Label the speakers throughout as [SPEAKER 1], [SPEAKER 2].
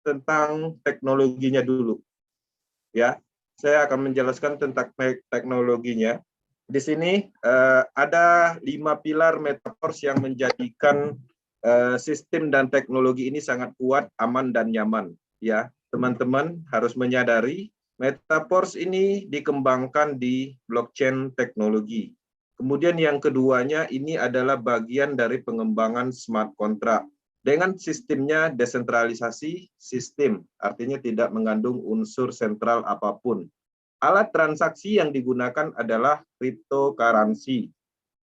[SPEAKER 1] tentang teknologinya dulu. Ya, saya akan menjelaskan tentang teknologinya. Di sini ada 5 pilar Metaverse yang menjadikan sistem dan teknologi ini sangat kuat, aman dan nyaman. Ya, teman-teman harus menyadari Metaverse ini dikembangkan di blockchain teknologi. Kemudian yang keduanya ini adalah bagian dari pengembangan smart contract. Dengan sistemnya desentralisasi sistem, artinya tidak mengandung unsur sentral apapun. Alat transaksi yang digunakan adalah cryptocurrency.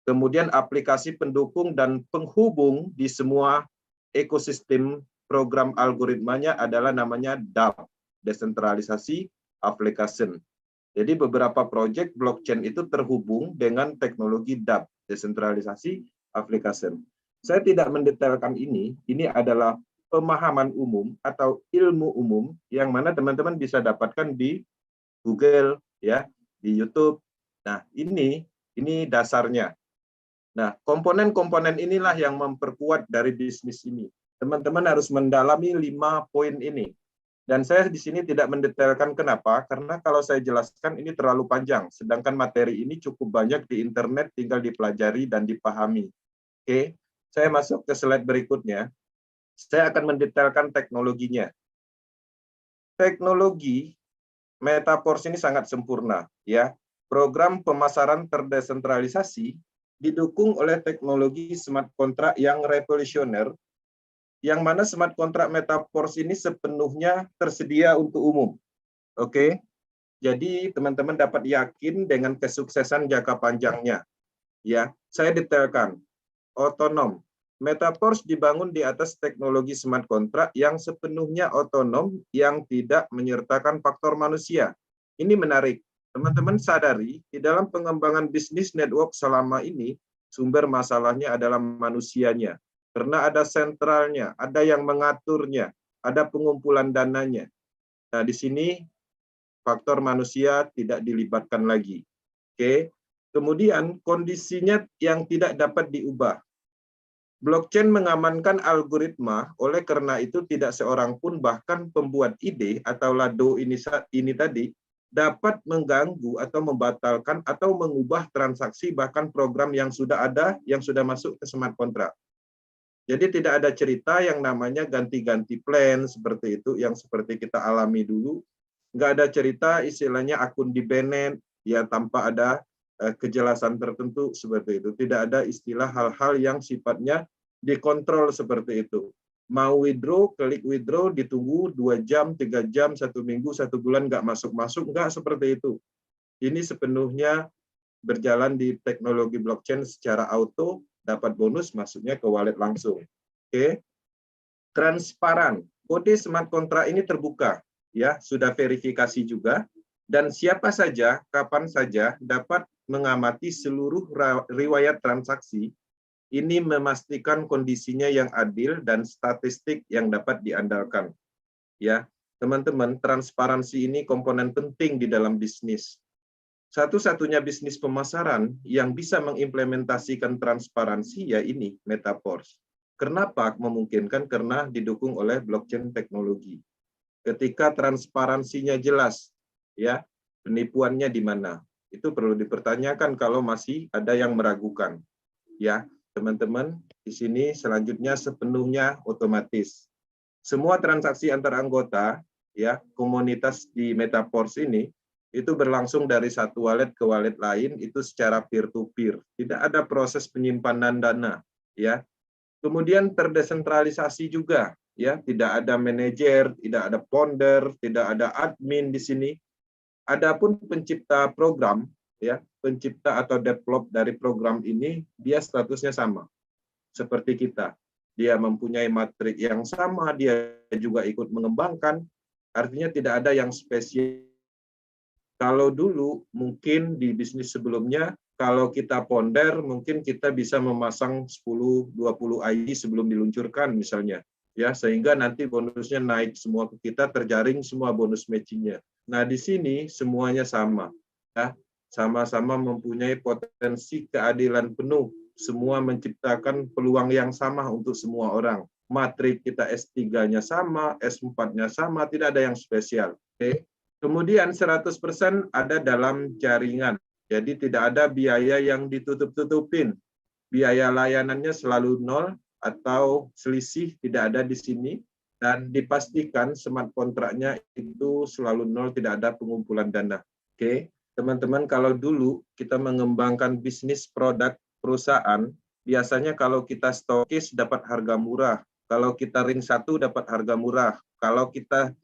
[SPEAKER 1] Kemudian aplikasi pendukung dan penghubung di semua ekosistem program algoritmanya adalah namanya DApp, desentralisasi application. Jadi beberapa proyek blockchain itu terhubung dengan teknologi DApp, desentralisasi application. Saya tidak mendetailkan ini adalah pemahaman umum atau ilmu umum yang mana teman-teman bisa dapatkan di Google, ya, di YouTube. Nah, ini dasarnya. Nah, komponen-komponen inilah yang memperkuat dari bisnis ini. Teman-teman harus mendalami 5 poin ini. Dan saya di sini tidak mendetailkan kenapa, karena kalau saya jelaskan ini terlalu panjang, sedangkan materi ini cukup banyak di internet, tinggal dipelajari dan dipahami. Oke, saya masuk ke slide berikutnya. Saya akan mendetailkan teknologinya. Teknologi Metaverse ini sangat sempurna, ya. Program pemasaran terdesentralisasi didukung oleh teknologi smart contract yang revolusioner, yang mana smart contract Metaverse ini sepenuhnya tersedia untuk umum. Oke, jadi teman-teman dapat yakin dengan kesuksesan jangka panjangnya. Ya, saya detailkan. Otonom. Metaverse dibangun di atas teknologi smart contract yang sepenuhnya otonom, yang tidak menyertakan faktor manusia. Ini menarik. Teman-teman sadari, di dalam pengembangan bisnis network selama ini, sumber masalahnya adalah manusianya. Karena ada sentralnya, ada yang mengaturnya, ada pengumpulan dananya. Nah, di sini faktor manusia tidak dilibatkan lagi. Oke. Kemudian kondisinya yang tidak dapat diubah. Blockchain mengamankan algoritma, oleh karena itu tidak seorang pun, bahkan pembuat ide atau lado ini tadi, dapat mengganggu atau membatalkan atau mengubah transaksi bahkan program yang sudah ada, yang sudah masuk ke smart contract. Jadi tidak ada cerita yang namanya ganti-ganti plan seperti itu, yang seperti kita alami dulu. Nggak ada cerita istilahnya akun di-banned, ya tanpa ada kejelasan tertentu seperti itu. Tidak ada istilah hal-hal yang sifatnya dikontrol seperti itu. Mau withdraw, klik withdraw, ditunggu 2 jam, 3 jam, 1 minggu, 1 bulan nggak masuk-masuk, nggak seperti itu. Ini sepenuhnya berjalan di teknologi blockchain secara auto, dapat bonus, masuknya ke wallet langsung. Oke. Transparan. Kode smart contract ini terbuka, ya, sudah verifikasi juga, dan siapa saja, kapan saja dapat mengamati seluruh riwayat transaksi. Ini memastikan kondisinya yang adil dan statistik yang dapat diandalkan. Ya, teman-teman, transparansi ini komponen penting di dalam bisnis. Satu-satunya bisnis pemasaran yang bisa mengimplementasikan transparansi ya ini Metaverse. Kenapa memungkinkan? Karena didukung oleh blockchain teknologi. Ketika transparansinya jelas, ya, penipuannya di mana? Itu perlu dipertanyakan kalau masih ada yang meragukan. Ya, teman-teman, di sini selanjutnya sepenuhnya otomatis. Semua transaksi antar anggota, ya, komunitas di Metaverse ini itu berlangsung dari satu wallet ke wallet lain, itu secara peer-to-peer. Tidak ada proses penyimpanan dana, ya. Kemudian terdesentralisasi juga, ya, tidak ada manajer, tidak ada founder, tidak ada admin di sini. Adapun pencipta program, ya, pencipta atau develop dari program ini, dia statusnya sama seperti kita. Dia mempunyai matrik yang sama, dia juga ikut mengembangkan. Artinya tidak ada yang spesial. Kalau dulu mungkin di bisnis sebelumnya, kalau kita founder, mungkin kita bisa memasang 10-20 ID sebelum diluncurkan misalnya. Ya, sehingga nanti bonusnya naik semua ke kita, terjaring semua bonus matchingnya. Nah, di sini semuanya sama. Ya, sama-sama mempunyai potensi keadilan penuh. Semua menciptakan peluang yang sama untuk semua orang. matrik kita S3-nya sama, S4-nya sama, tidak ada yang spesial. Oke. Kemudian 100% ada dalam jaringan. Jadi tidak ada biaya yang ditutup-tutupin. Biaya layanannya selalu nol atau selisih tidak ada di sini. Dan dipastikan smart kontraknya itu selalu nol, tidak ada pengumpulan dana. Oke, teman-teman, kalau dulu kita mengembangkan bisnis produk perusahaan, biasanya kalau kita stokis dapat harga murah. Kalau kita ring 1 dapat harga murah. Kalau kita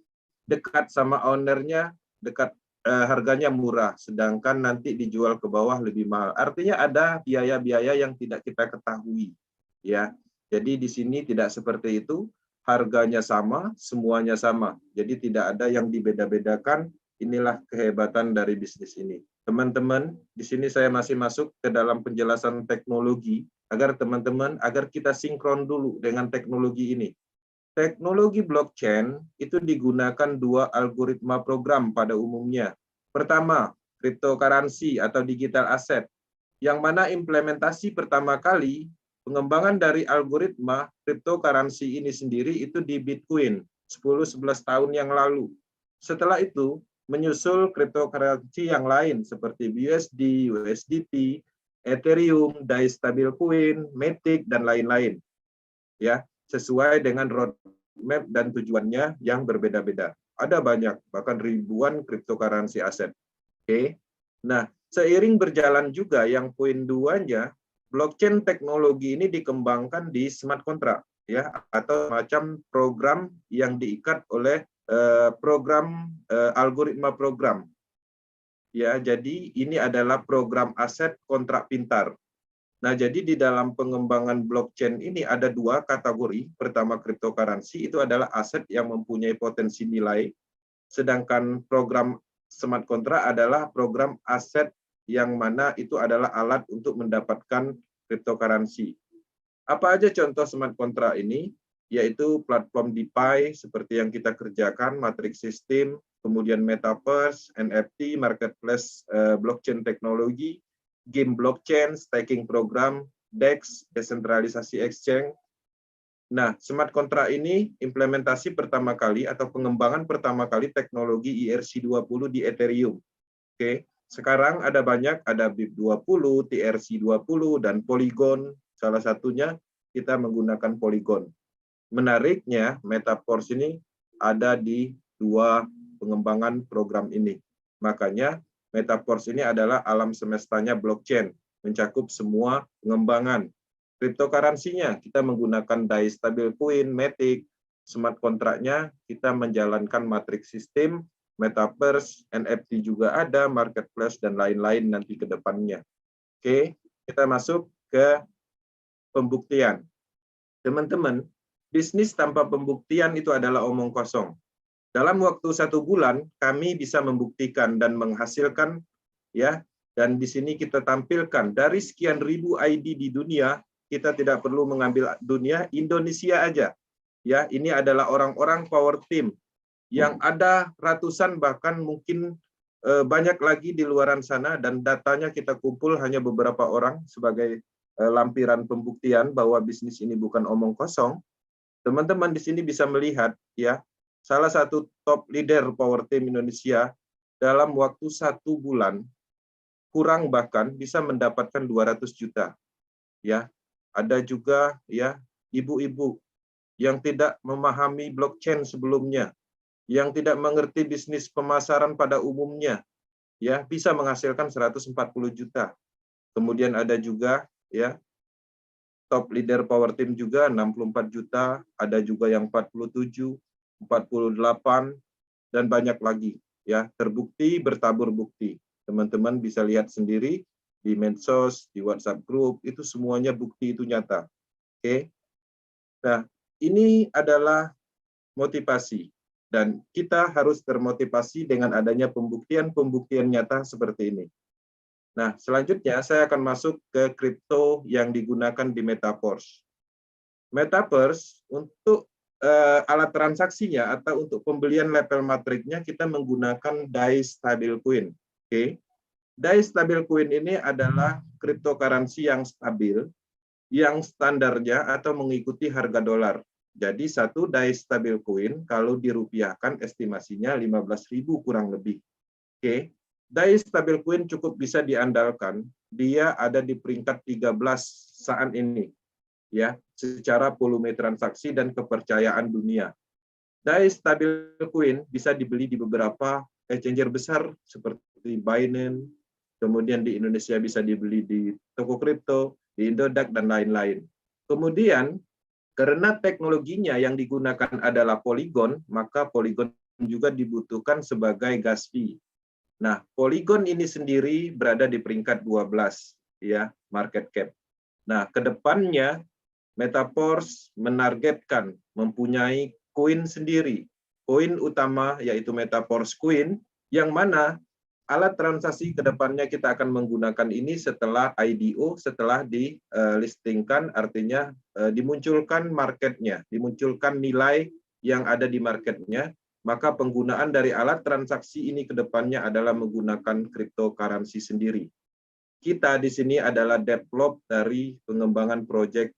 [SPEAKER 1] dekat sama ownernya, dekat harganya murah, sedangkan nanti dijual ke bawah lebih mahal. Artinya ada biaya-biaya yang tidak kita ketahui, ya. Jadi di sini tidak seperti itu, harganya sama, semuanya sama. Jadi tidak ada yang dibeda-bedakan. Inilah kehebatan dari bisnis ini. Teman-teman, di sini saya masih masuk ke dalam penjelasan teknologi agar teman-teman, agar kita sinkron dulu dengan teknologi ini. Teknologi blockchain itu digunakan dua algoritma program pada umumnya. Pertama, cryptocurrency atau digital asset, yang mana implementasi pertama kali pengembangan dari algoritma cryptocurrency ini sendiri itu di Bitcoin 10-11 tahun yang lalu. Setelah itu, menyusul cryptocurrency yang lain seperti BUSD, USDT, Ethereum, DAI Stablecoin, Matic, dan lain-lain. Ya, sesuai dengan roadmap dan tujuannya yang berbeda-beda. Ada banyak, bahkan ribuan cryptocurrency aset. Oke. Nah, seiring berjalan juga yang poin 2-nya, blockchain teknologi ini dikembangkan di smart contract, ya, atau macam program yang diikat oleh algoritma program. Ya, jadi ini adalah program aset kontrak pintar. Nah, jadi di dalam pengembangan blockchain ini ada dua kategori. Pertama, cryptocurrency itu adalah aset yang mempunyai potensi nilai, sedangkan program smart contract adalah program aset yang mana itu adalah alat untuk mendapatkan cryptocurrency. Apa aja contoh smart contract ini? Yaitu platform DeFi seperti yang kita kerjakan, matrix system, kemudian metaverse, NFT, marketplace blockchain teknologi, game blockchain, staking program, DEX, desentralisasi exchange. Nah, smart contract ini implementasi pertama kali atau pengembangan pertama kali teknologi ERC20 di Ethereum. Oke, sekarang ada banyak, ada BIP20, TRC20, dan Polygon. Salah satunya kita menggunakan Polygon. Menariknya, Metaverse ini ada di dua pengembangan program ini. Makanya Metaverse ini adalah alam semestanya blockchain, mencakup semua pengembangan. Cryptocurrency-nya kita menggunakan DAI Stablecoin, Matic, smart kontraknya kita menjalankan matrix system, Metaverse, NFT juga ada, marketplace, dan lain-lain nanti ke depannya. Oke, kita masuk ke pembuktian. Teman-teman, bisnis tanpa pembuktian itu adalah omong kosong. Dalam waktu 1 bulan, kami bisa membuktikan dan menghasilkan, ya. Dan di sini kita tampilkan dari sekian ribu ID di dunia, kita tidak perlu mengambil dunia, Indonesia aja. Ya, ini adalah orang-orang power team yang ada ratusan bahkan mungkin banyak lagi di luaran sana, dan datanya kita kumpul hanya beberapa orang sebagai lampiran pembuktian bahwa bisnis ini bukan omong kosong. Teman-teman di sini bisa melihat, ya, salah satu top leader power team Indonesia dalam waktu 1 bulan kurang bahkan bisa mendapatkan 200 juta. Ya, ada juga, ya, ibu-ibu yang tidak memahami blockchain sebelumnya, yang tidak mengerti bisnis pemasaran pada umumnya, ya, bisa menghasilkan 140 juta. Kemudian ada juga, ya, top leader power team juga 64 juta, ada juga yang 47, 48, dan banyak lagi, ya, terbukti bertabur bukti. Teman-teman bisa lihat sendiri di medsos, di WhatsApp group, itu semuanya bukti itu nyata. Oke. Nah, ini adalah motivasi, dan kita harus termotivasi dengan adanya pembuktian-pembuktian nyata seperti ini. Nah, selanjutnya saya akan masuk ke kripto yang digunakan di Metaverse. Metaverse untuk alat transaksinya atau untuk pembelian level matriknya kita menggunakan DAI Stablecoin. Oke. DAI Stablecoin ini adalah cryptocurrency yang stabil, yang standarnya atau mengikuti harga dolar. Jadi satu DAI stablecoin kalau dirupiahkan estimasinya 15.000 kurang lebih. Oke. DAI stablecoin cukup bisa diandalkan. Dia ada di peringkat 13 saat ini, ya, secara volume transaksi dan kepercayaan dunia. DAI stablecoin bisa dibeli di beberapa exchanger besar seperti Binance, kemudian di Indonesia bisa dibeli di toko kripto, di Indodax dan lain-lain. Kemudian karena teknologinya yang digunakan adalah Polygon, maka Polygon juga dibutuhkan sebagai gas fee. Nah, Polygon ini sendiri berada di peringkat 12 ya, market cap. Nah, kedepannya Metaforce menargetkan mempunyai koin sendiri. Koin utama yaitu Metaforce Coin, yang mana alat transaksi kedepannya kita akan menggunakan ini setelah IDO, setelah dilistingkan, artinya dimunculkan marketnya, dimunculkan nilai yang ada di marketnya, maka penggunaan dari alat transaksi ini kedepannya adalah menggunakan cryptocurrency sendiri. Kita di sini adalah develop dari pengembangan proyek